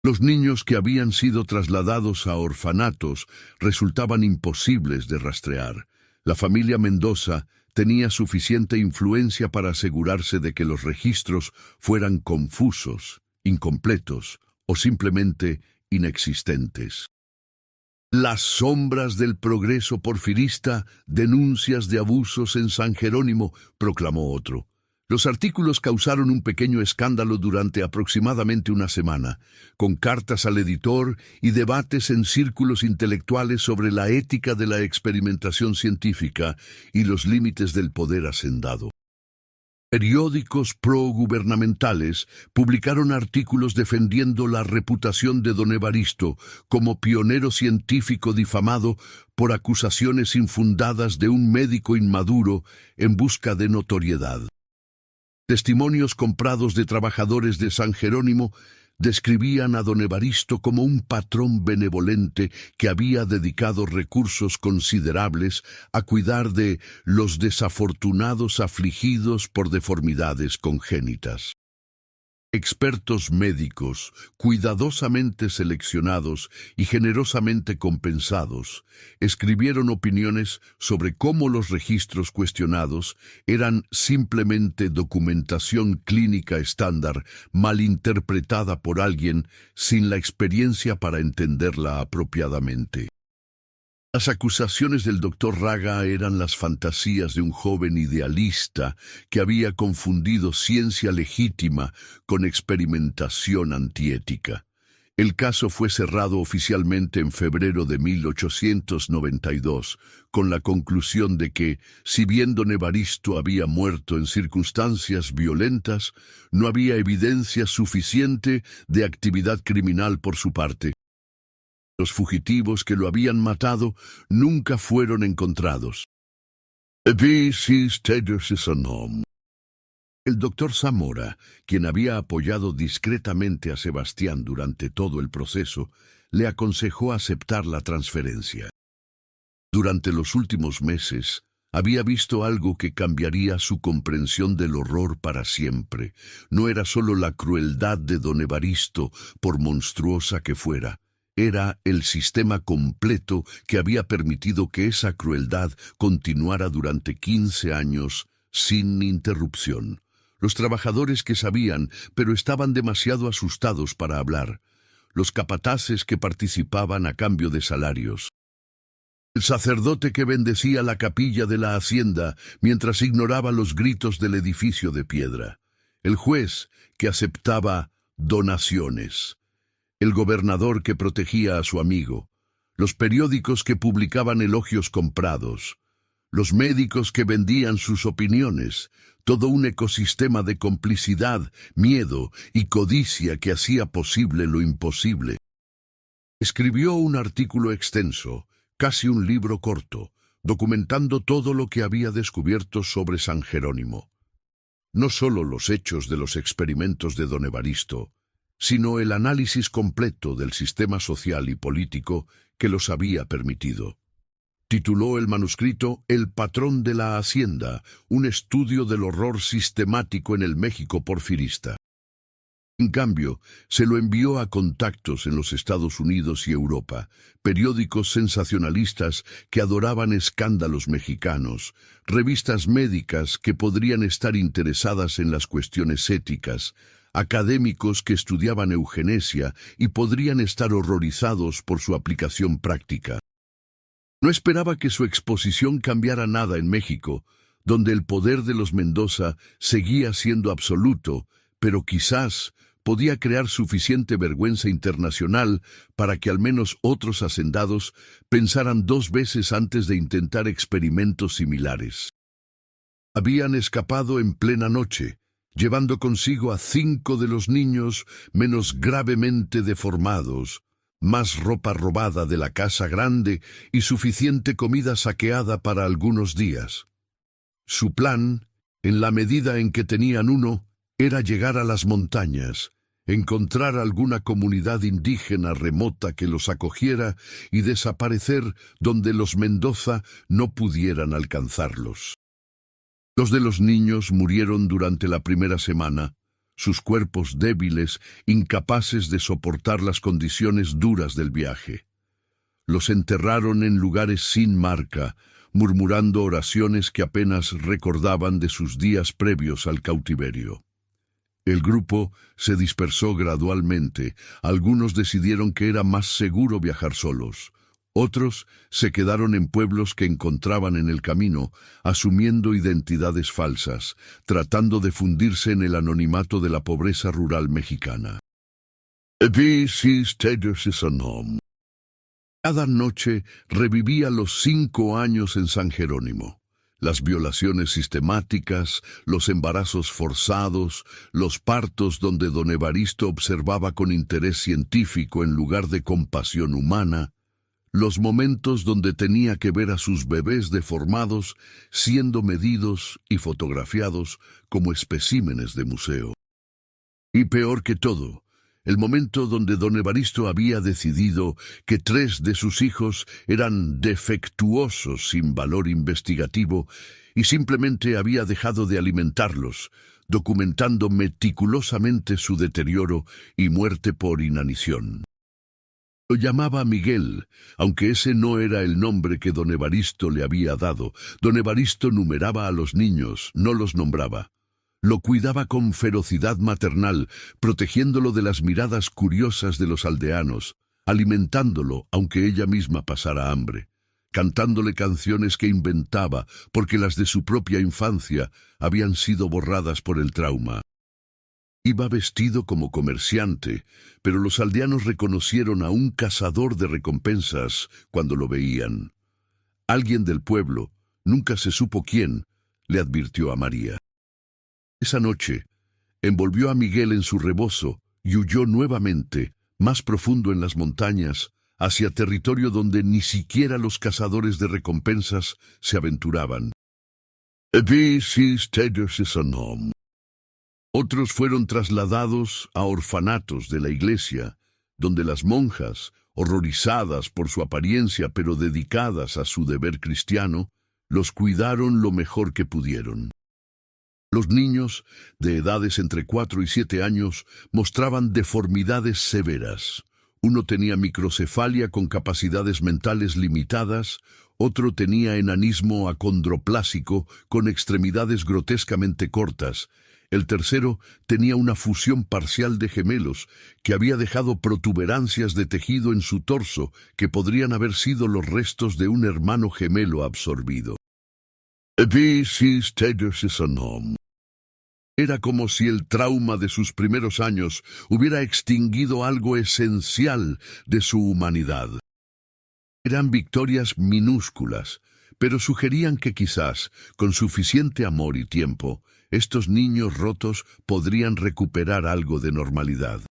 Los niños que habían sido trasladados a orfanatos resultaban imposibles de rastrear. La familia Mendoza tenía suficiente influencia para asegurarse de que los registros fueran confusos, incompletos o simplemente inexistentes. Las sombras del progreso porfirista, denuncias de abusos en San Jerónimo, proclamó otro. Los artículos causaron un pequeño escándalo durante aproximadamente una semana, con cartas al editor y debates en círculos intelectuales sobre la ética de la experimentación científica y los límites del poder hacendado. Periódicos progubernamentales publicaron artículos defendiendo la reputación de don Evaristo como pionero científico difamado por acusaciones infundadas de un médico inmaduro en busca de notoriedad. Testimonios comprados de trabajadores de San Jerónimo describían a don Evaristo como un patrón benevolente que había dedicado recursos considerables a cuidar de los desafortunados afligidos por deformidades congénitas. Expertos médicos, cuidadosamente seleccionados y generosamente compensados, escribieron opiniones sobre cómo los registros cuestionados eran simplemente documentación clínica estándar malinterpretada por alguien sin la experiencia para entenderla apropiadamente. Las acusaciones del Dr. Raga eran las fantasías de un joven idealista que había confundido ciencia legítima con experimentación antiética. El caso fue cerrado oficialmente en febrero de 1892, con la conclusión de que, si bien don Evaristo había muerto en circunstancias violentas, no había evidencia suficiente de actividad criminal por su parte. Los fugitivos que lo habían matado nunca fueron encontrados. El doctor Zamora, quien había apoyado discretamente a Sebastián durante todo el proceso, le aconsejó aceptar la transferencia. Durante los últimos meses, había visto algo que cambiaría su comprensión del horror para siempre. No era solo la crueldad de don Evaristo, por monstruosa que fuera. Era el sistema completo que había permitido que esa crueldad continuara durante 15 años sin interrupción. Los trabajadores que sabían, pero estaban demasiado asustados para hablar. Los capataces que participaban a cambio de salarios. El sacerdote que bendecía la capilla de la hacienda mientras ignoraba los gritos del edificio de piedra. El juez que aceptaba donaciones. El gobernador que protegía a su amigo, los periódicos que publicaban elogios comprados, los médicos que vendían sus opiniones, todo un ecosistema de complicidad, miedo y codicia que hacía posible lo imposible. Escribió un artículo extenso, casi un libro corto, documentando todo lo que había descubierto sobre San Jerónimo. No solo los hechos de los experimentos de don Evaristo, sino el análisis completo del sistema social y político que los había permitido. Tituló el manuscrito El patrón de la hacienda, un estudio del horror sistemático en el México porfirista. En cambio, se lo envió a contactos en los Estados Unidos y Europa, periódicos sensacionalistas que adoraban escándalos mexicanos, revistas médicas que podrían estar interesadas en las cuestiones éticas, académicos que estudiaban eugenesia y podrían estar horrorizados por su aplicación práctica. No esperaba que su exposición cambiara nada en México, donde el poder de los Mendoza seguía siendo absoluto, pero quizás podía crear suficiente vergüenza internacional para que al menos otros hacendados pensaran 2 veces antes de intentar experimentos similares. Habían escapado en plena noche, llevando consigo a 5 de los niños menos gravemente deformados, más ropa robada de la casa grande y suficiente comida saqueada para algunos días. Su plan, en la medida en que tenían uno, era llegar a las montañas, encontrar alguna comunidad indígena remota que los acogiera y desaparecer donde los Mendoza no pudieran alcanzarlos. 2 de los niños murieron durante la primera semana, sus cuerpos débiles, incapaces de soportar las condiciones duras del viaje. Los enterraron en lugares sin marca, murmurando oraciones que apenas recordaban de sus días previos al cautiverio. El grupo se dispersó gradualmente. Algunos decidieron que era más seguro viajar solos. Otros se quedaron en pueblos que encontraban en el camino, asumiendo identidades falsas, tratando de fundirse en el anonimato de la pobreza rural mexicana. Cada noche revivía los 5 años en San Jerónimo. Las violaciones sistemáticas, los embarazos forzados, los partos donde don Evaristo observaba con interés científico en lugar de compasión humana, los momentos donde tenía que ver a sus bebés deformados siendo medidos y fotografiados como especímenes de museo. Y peor que todo, el momento donde don Evaristo había decidido que 3 de sus hijos eran defectuosos sin valor investigativo y simplemente había dejado de alimentarlos, documentando meticulosamente su deterioro y muerte por inanición. Lo llamaba Miguel, aunque ese no era el nombre que don Evaristo le había dado. Don Evaristo numeraba a los niños, no los nombraba. Lo cuidaba con ferocidad maternal, protegiéndolo de las miradas curiosas de los aldeanos, alimentándolo aunque ella misma pasara hambre, cantándole canciones que inventaba porque las de su propia infancia habían sido borradas por el trauma. Iba vestido como comerciante, pero los aldeanos reconocieron a un cazador de recompensas cuando lo veían. Alguien del pueblo, nunca se supo quién, le advirtió a María. Esa noche, envolvió a Miguel en su rebozo y huyó nuevamente, más profundo en las montañas, hacia territorio donde ni siquiera los cazadores de recompensas se aventuraban. Otros fueron trasladados a orfanatos de la iglesia, donde las monjas, horrorizadas por su apariencia pero dedicadas a su deber cristiano, los cuidaron lo mejor que pudieron. Los niños, de edades entre 4 y 7 años, mostraban deformidades severas. Uno tenía microcefalia con capacidades mentales limitadas, otro tenía enanismo acondroplásico con extremidades grotescamente cortas. El tercero tenía una fusión parcial de gemelos que había dejado protuberancias de tejido en su torso que podrían haber sido los restos de un hermano gemelo absorbido. Era como si el trauma de sus primeros años hubiera extinguido algo esencial de su humanidad. Eran victorias minúsculas, pero sugerían que quizás, con suficiente amor y tiempo, estos niños rotos podrían recuperar algo de normalidad.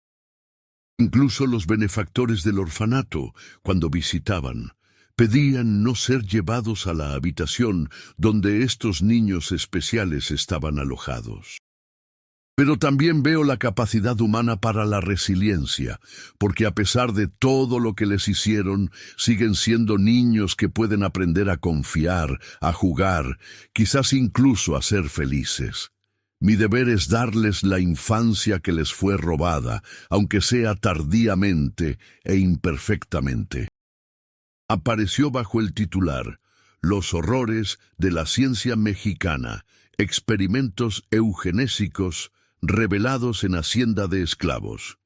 Incluso los benefactores del orfanato, cuando visitaban, pedían no ser llevados a la habitación donde estos niños especiales estaban alojados. Pero también veo la capacidad humana para la resiliencia, porque a pesar de todo lo que les hicieron, siguen siendo niños que pueden aprender a confiar, a jugar, quizás incluso a ser felices. Mi deber es darles la infancia que les fue robada, aunque sea tardíamente e imperfectamente. Apareció bajo el titular Los horrores de la ciencia mexicana, experimentos eugenésicos revelados en Hacienda de Esclavos.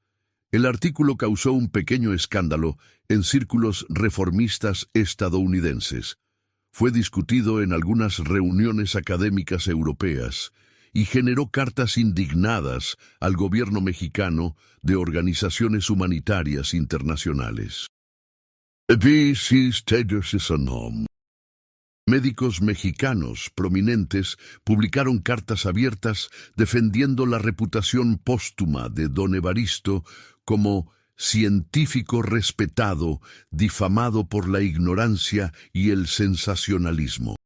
El artículo causó un pequeño escándalo en círculos reformistas estadounidenses. Fue discutido en algunas reuniones académicas europeas y generó cartas indignadas al gobierno mexicano de organizaciones humanitarias internacionales. Médicos mexicanos prominentes publicaron cartas abiertas defendiendo la reputación póstuma de don Evaristo como científico respetado, difamado por la ignorancia y el sensacionalismo.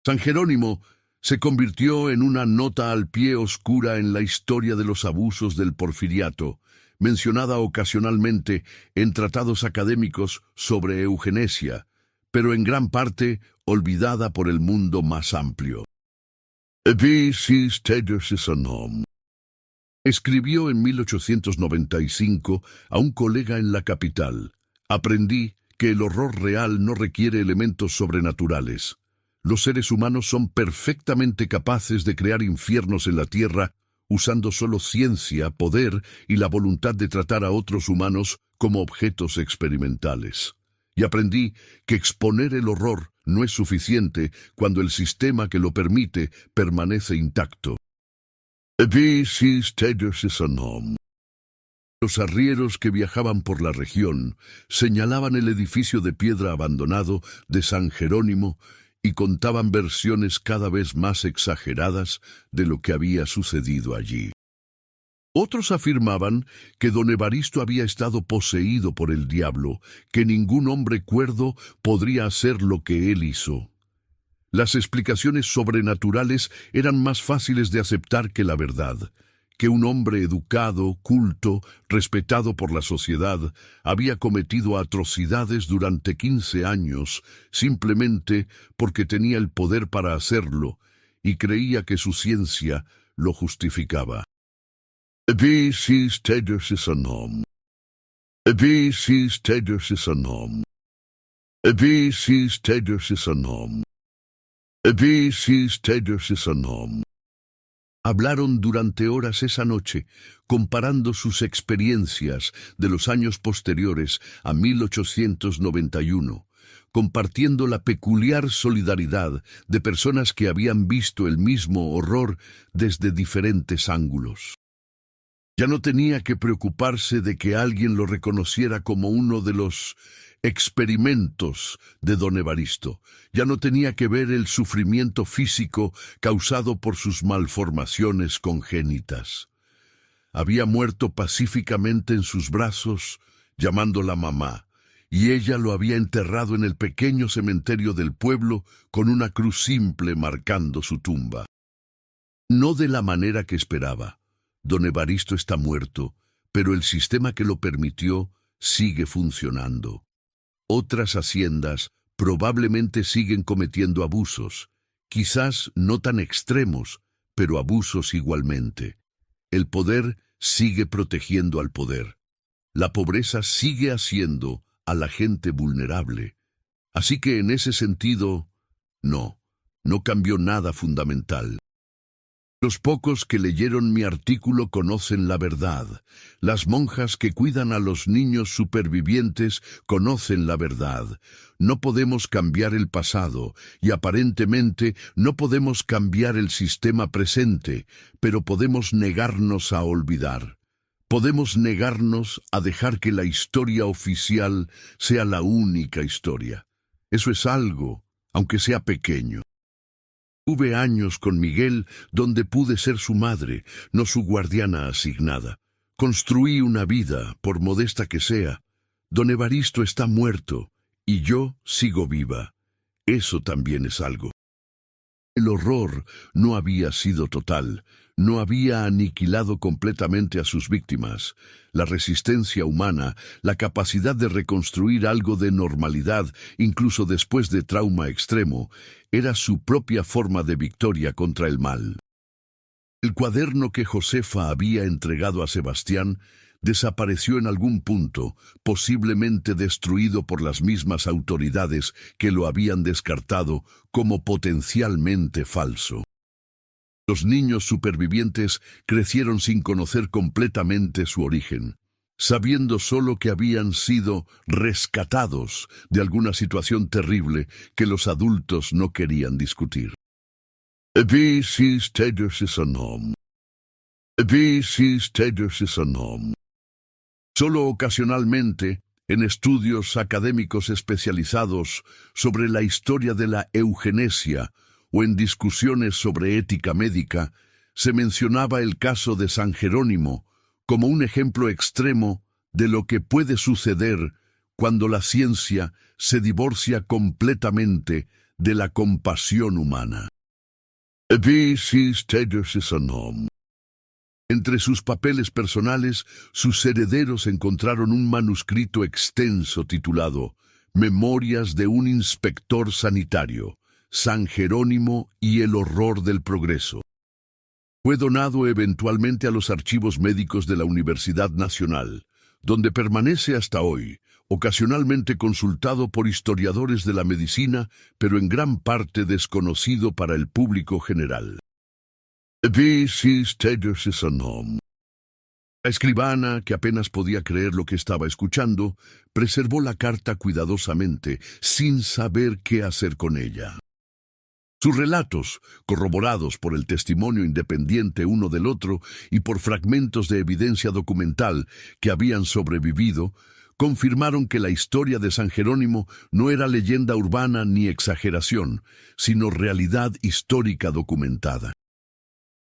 San Jerónimo se convirtió en una nota al pie oscura en la historia de los abusos del porfiriato, mencionada ocasionalmente en tratados académicos sobre eugenesia, pero en gran parte olvidada por el mundo más amplio. Escribió en 1895 a un colega en la capital: aprendí que el horror real no requiere elementos sobrenaturales. Los seres humanos son perfectamente capaces de crear infiernos en la tierra usando solo ciencia, poder y la voluntad de tratar a otros humanos como objetos experimentales. Y aprendí que exponer el horror no es suficiente cuando el sistema que lo permite permanece intacto. Los arrieros que viajaban por la región señalaban el edificio de piedra abandonado de San Jerónimo y contaban versiones cada vez más exageradas de lo que había sucedido allí. Otros afirmaban que don Evaristo había estado poseído por el diablo, que ningún hombre cuerdo podría hacer lo que él hizo. Las explicaciones sobrenaturales eran más fáciles de aceptar que la verdad, que un hombre educado, culto, respetado por la sociedad, había cometido atrocidades durante 15 años simplemente porque tenía el poder para hacerlo y creía que su ciencia lo justificaba. Hablaron durante horas esa noche, comparando sus experiencias de los años posteriores a 1891, compartiendo la peculiar solidaridad de personas que habían visto el mismo horror desde diferentes ángulos. Ya no tenía que preocuparse de que alguien lo reconociera como uno de los experimentos de don Evaristo. Ya no tenía que ver el sufrimiento físico causado por sus malformaciones congénitas. Había muerto pacíficamente en sus brazos, llamándola mamá, y ella lo había enterrado en el pequeño cementerio del pueblo con una cruz simple marcando su tumba. No de la manera que esperaba. Don Evaristo está muerto, pero el sistema que lo permitió sigue funcionando. Otras haciendas probablemente siguen cometiendo abusos, quizás no tan extremos, pero abusos igualmente. El poder sigue protegiendo al poder. La pobreza sigue haciendo a la gente vulnerable. Así que en ese sentido, no cambió nada fundamental. Los pocos que leyeron mi artículo conocen la verdad. Las monjas que cuidan a los niños supervivientes conocen la verdad. No podemos cambiar el pasado y aparentemente no podemos cambiar el sistema presente, pero podemos negarnos a olvidar. Podemos negarnos a dejar que la historia oficial sea la única historia. Eso es algo, aunque sea pequeño. Tuve años con Miguel donde pude ser su madre, no su guardiana asignada. Construí una vida, por modesta que sea. Don Evaristo está muerto y yo sigo viva. Eso también es algo. El horror no había sido total, no había aniquilado completamente a sus víctimas. La resistencia humana, la capacidad de reconstruir algo de normalidad, incluso después de trauma extremo, era su propia forma de victoria contra el mal. El cuaderno que Josefa había entregado a Sebastián desapareció en algún punto, posiblemente destruido por las mismas autoridades que lo habían descartado como potencialmente falso. Los niños supervivientes crecieron sin conocer completamente su origen, sabiendo solo que habían sido rescatados de alguna situación terrible que los adultos no querían discutir. Solo ocasionalmente, En estudios académicos especializados sobre la historia de la eugenesia o en discusiones sobre ética médica, se mencionaba el caso de San Jerónimo como un ejemplo extremo de lo que puede suceder cuando la ciencia se divorcia completamente de la compasión humana. Entre sus papeles personales, sus herederos encontraron un manuscrito extenso titulado Memorias de un inspector sanitario, San Jerónimo y el horror del progreso. Fue donado eventualmente a los archivos médicos de la Universidad Nacional, donde permanece hasta hoy, ocasionalmente consultado por historiadores de la medicina, pero en gran parte desconocido para el público general. La escribana, que apenas podía creer lo que estaba escuchando, preservó la carta cuidadosamente, sin saber qué hacer con ella. Sus relatos, corroborados por el testimonio independiente uno del otro y por fragmentos de evidencia documental que habían sobrevivido, confirmaron que la historia de San Jerónimo no era leyenda urbana ni exageración, sino realidad histórica documentada.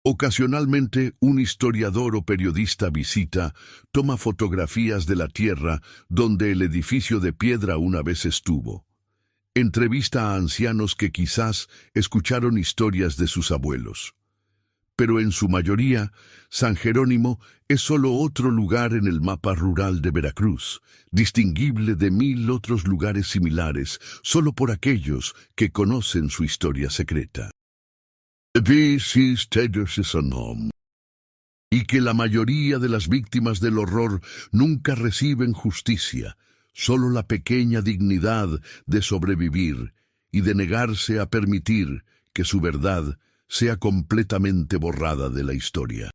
Ocasionalmente, un historiador o periodista visita, toma fotografías de la tierra donde el edificio de piedra una vez estuvo. Entrevista a ancianos que quizás escucharon historias de sus abuelos. Pero en su mayoría, San Jerónimo es solo otro lugar en el mapa rural de Veracruz, distinguible de 1000 otros lugares similares, solo por aquellos que conocen su historia secreta. Y que la mayoría de las víctimas del horror nunca reciben justicia, solo la pequeña dignidad de sobrevivir y de negarse a permitir que su verdad sea completamente borrada de la historia.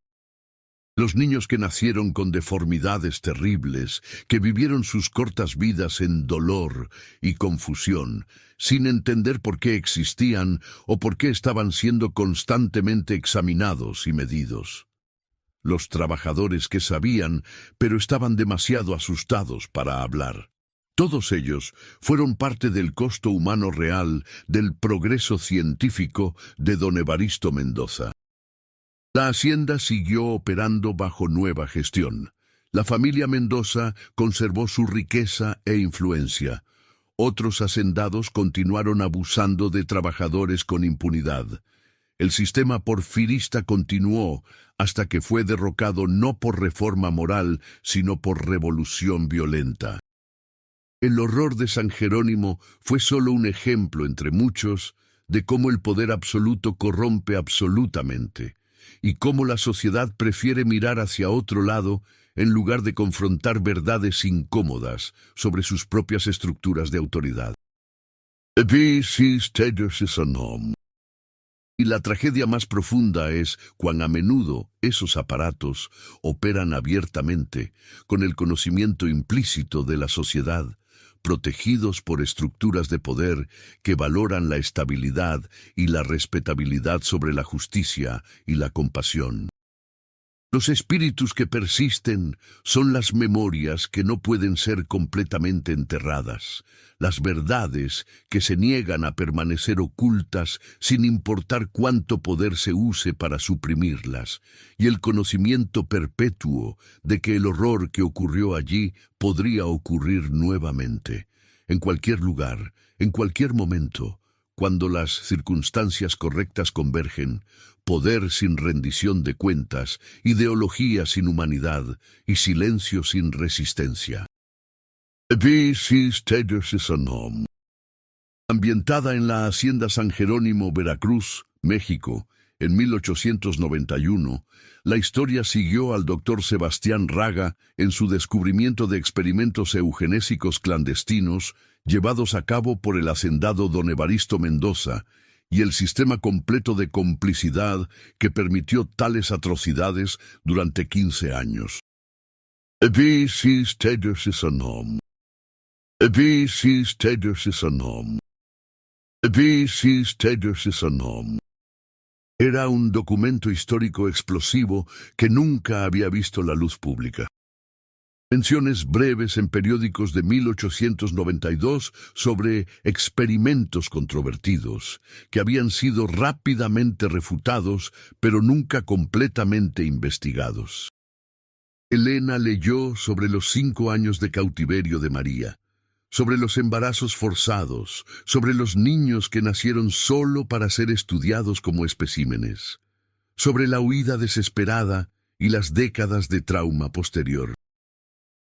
Los niños que nacieron con deformidades terribles, que vivieron sus cortas vidas en dolor y confusión, sin entender por qué existían o por qué estaban siendo constantemente examinados y medidos. Los trabajadores que sabían, pero estaban demasiado asustados para hablar. Todos ellos fueron parte del costo humano real del progreso científico de don Evaristo Mendoza. La hacienda siguió operando bajo nueva gestión. La familia Mendoza conservó su riqueza e influencia. Otros hacendados continuaron abusando de trabajadores con impunidad. El sistema porfirista continuó hasta que fue derrocado no por reforma moral, sino por revolución violenta. El horror de San Jerónimo fue solo un ejemplo entre muchos de cómo el poder absoluto corrompe absolutamente y cómo la sociedad prefiere mirar hacia otro lado en lugar de confrontar verdades incómodas sobre sus propias estructuras de autoridad. Y la tragedia más profunda es cuán a menudo esos aparatos operan abiertamente con el conocimiento implícito de la sociedad, protegidos por estructuras de poder que valoran la estabilidad y la respetabilidad sobre la justicia y la compasión. Los espíritus que persisten son las memorias que no pueden ser completamente enterradas, las verdades que se niegan a permanecer ocultas sin importar cuánto poder se use para suprimirlas, y el conocimiento perpetuo de que el horror que ocurrió allí podría ocurrir nuevamente, en cualquier lugar, en cualquier momento. Cuando las circunstancias correctas convergen, poder sin rendición de cuentas, ideología sin humanidad y silencio sin resistencia. Ambientada en la Hacienda San Jerónimo, Veracruz, México, en 1891, la historia siguió al Dr. Sebastián Raga en su descubrimiento de experimentos eugenésicos clandestinos llevados a cabo por el hacendado don Evaristo Mendoza y el sistema completo de complicidad que permitió tales atrocidades durante 15 años. Era un documento histórico explosivo que nunca había visto la luz pública. Menciones breves en periódicos de 1892 sobre experimentos controvertidos, que habían sido rápidamente refutados, pero nunca completamente investigados. Elena leyó sobre los 5 años de cautiverio de María, sobre los embarazos forzados, sobre los niños que nacieron solo para ser estudiados como especímenes, sobre la huida desesperada y las décadas de trauma posterior.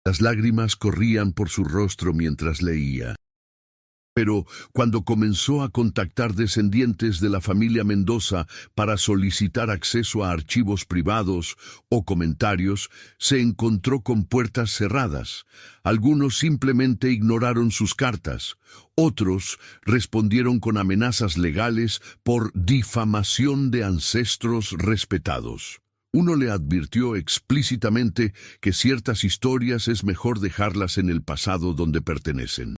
Las lágrimas corrían por su rostro mientras leía. Pero cuando comenzó a contactar descendientes de la familia Mendoza para solicitar acceso a archivos privados o comentarios, se encontró con puertas cerradas. Algunos simplemente ignoraron sus cartas. Otros respondieron con amenazas legales por difamación de ancestros respetados. Uno le advirtió explícitamente que ciertas historias es mejor dejarlas en el pasado donde pertenecen.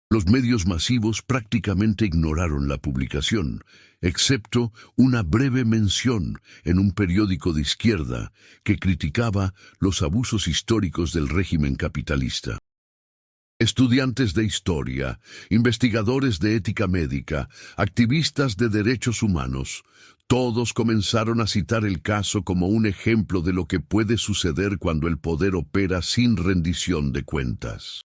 Los medios masivos prácticamente ignoraron la publicación, excepto una breve mención en un periódico de izquierda que criticaba los abusos históricos del régimen capitalista. Estudiantes de historia, investigadores de ética médica, activistas de derechos humanos, todos comenzaron a citar el caso como un ejemplo de lo que puede suceder cuando el poder opera sin rendición de cuentas.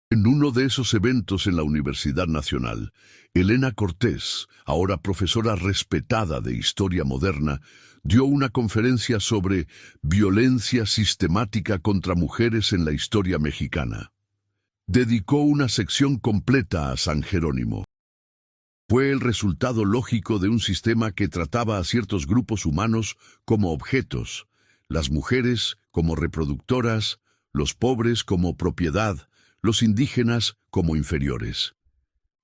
En uno de esos eventos en la Universidad Nacional, Elena Cortés, ahora profesora respetada de Historia Moderna, dio una conferencia sobre violencia sistemática contra mujeres en la historia mexicana. Dedicó una sección completa a San Jerónimo. Fue el resultado lógico de un sistema que trataba a ciertos grupos humanos como objetos, las mujeres como reproductoras, los pobres como propiedad, los indígenas como inferiores.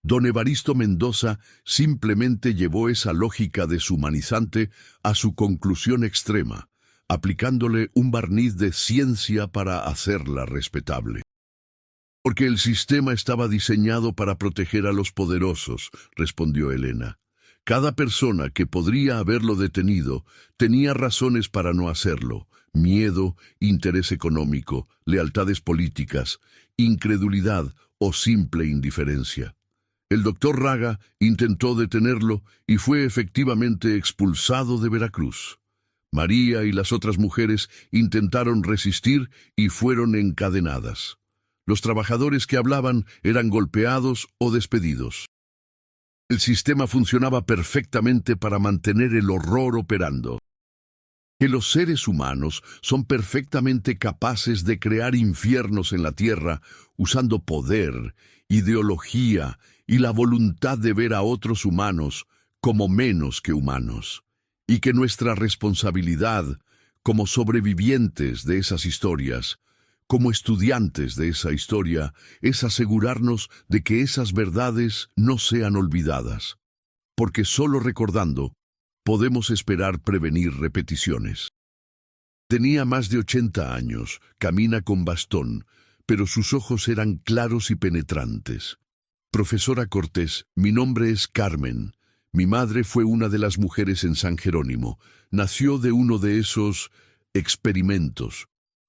Don Evaristo Mendoza simplemente llevó esa lógica deshumanizante a su conclusión extrema, aplicándole un barniz de ciencia para hacerla respetable. Porque el sistema estaba diseñado para proteger a los poderosos, respondió Elena. Cada persona que podría haberlo detenido tenía razones para no hacerlo: miedo, interés económico, lealtades políticas, incredulidad o simple indiferencia. El doctor Raga intentó detenerlo y fue efectivamente expulsado de Veracruz. María y las otras mujeres intentaron resistir y fueron encadenadas. Los trabajadores que hablaban eran golpeados o despedidos. El sistema funcionaba perfectamente para mantener el horror operando. Que los seres humanos son perfectamente capaces de crear infiernos en la tierra usando poder, ideología y la voluntad de ver a otros humanos como menos que humanos. Y que nuestra responsabilidad como sobrevivientes de esas historias, como estudiantes de esa historia, es asegurarnos de que esas verdades no sean olvidadas, porque solo recordando podemos esperar prevenir repeticiones. Tenía más de 80 años, camina con bastón, pero sus ojos eran claros y penetrantes. Profesora Cortés, mi nombre es Carmen. Mi madre fue una de las mujeres en San Jerónimo. Nació de uno de esos experimentos.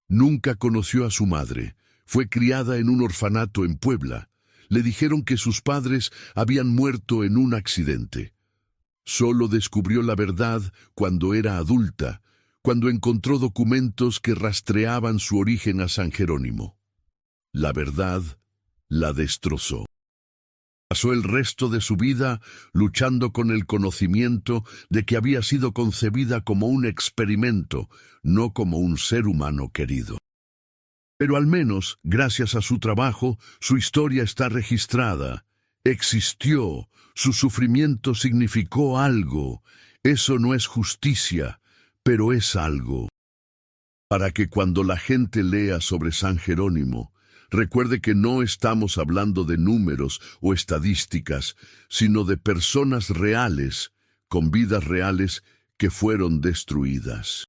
Nunca conoció a su madre. Fue criada en un orfanato en Puebla. Le dijeron que sus padres habían muerto en un accidente. Solo descubrió la verdad cuando era adulta, cuando encontró documentos que rastreaban su origen a San Jerónimo. La verdad la destrozó. Pasó el resto de su vida luchando con el conocimiento de que había sido concebida como un experimento, no como un ser humano querido. Pero al menos, gracias a su trabajo, su historia está registrada. Existió, su sufrimiento significó algo. Eso no es justicia, pero es algo. Para que cuando la gente lea sobre San Jerónimo, recuerde que no estamos hablando de números o estadísticas, sino de personas reales, con vidas reales que fueron destruidas.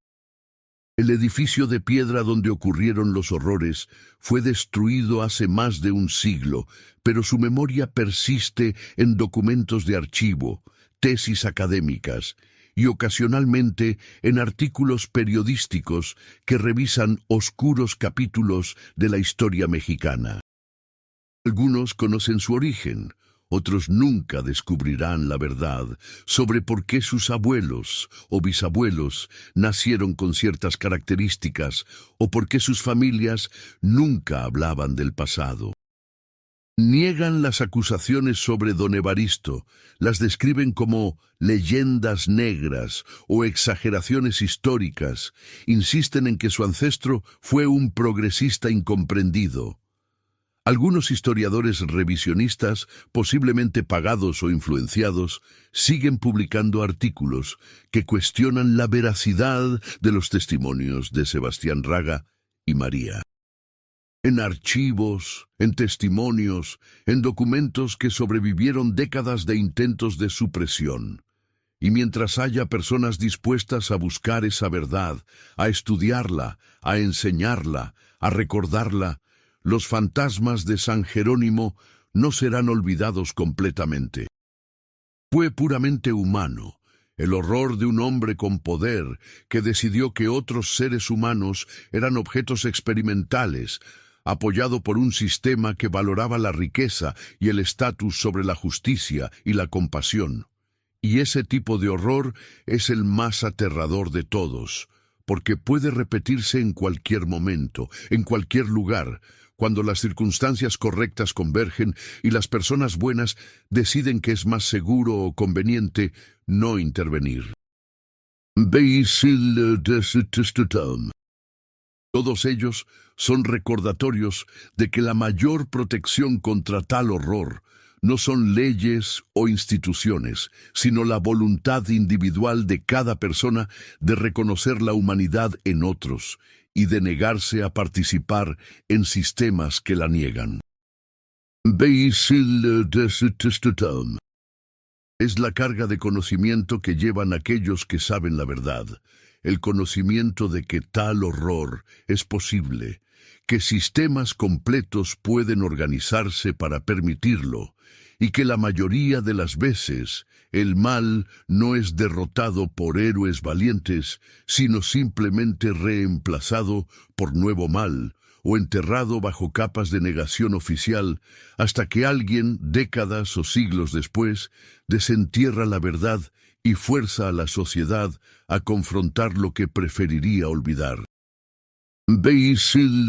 El edificio de piedra donde ocurrieron los horrores fue destruido hace más de un siglo, pero su memoria persiste en documentos de archivo, tesis académicas y ocasionalmente en artículos periodísticos que revisan oscuros capítulos de la historia mexicana. Algunos conocen su origen, otros nunca descubrirán la verdad sobre por qué sus abuelos o bisabuelos nacieron con ciertas características o por qué sus familias nunca hablaban del pasado. Niegan las acusaciones sobre don Evaristo, las describen como leyendas negras o exageraciones históricas, insisten en que su ancestro fue un progresista incomprendido. Algunos historiadores revisionistas, posiblemente pagados o influenciados, siguen publicando artículos que cuestionan la veracidad de los testimonios de Sebastián Raga y María. En archivos, en testimonios, en documentos que sobrevivieron décadas de intentos de supresión. Y mientras haya personas dispuestas a buscar esa verdad, a estudiarla, a enseñarla, a recordarla, los fantasmas de San Jerónimo no serán olvidados completamente. Fue puramente humano, el horror de un hombre con poder que decidió que otros seres humanos eran objetos experimentales, apoyado por un sistema que valoraba la riqueza y el estatus sobre la justicia y la compasión. Y ese tipo de horror es el más aterrador de todos, porque puede repetirse en cualquier momento, en cualquier lugar, cuando las circunstancias correctas convergen y las personas buenas deciden que es más seguro o conveniente no intervenir. Todos ellos son recordatorios de que la mayor protección contra tal horror no son leyes o instituciones, sino la voluntad individual de cada persona de reconocer la humanidad en otros y de negarse a participar en sistemas que la niegan. Es la carga de conocimiento que llevan aquellos que saben la verdad, el conocimiento de que tal horror es posible, que sistemas completos pueden organizarse para permitirlo, y que la mayoría de las veces el mal no es derrotado por héroes valientes, sino simplemente reemplazado por nuevo mal, o enterrado bajo capas de negación oficial, hasta que alguien, décadas o siglos después, desentierra la verdad y fuerza a la sociedad a confrontar lo que preferiría olvidar. Beisil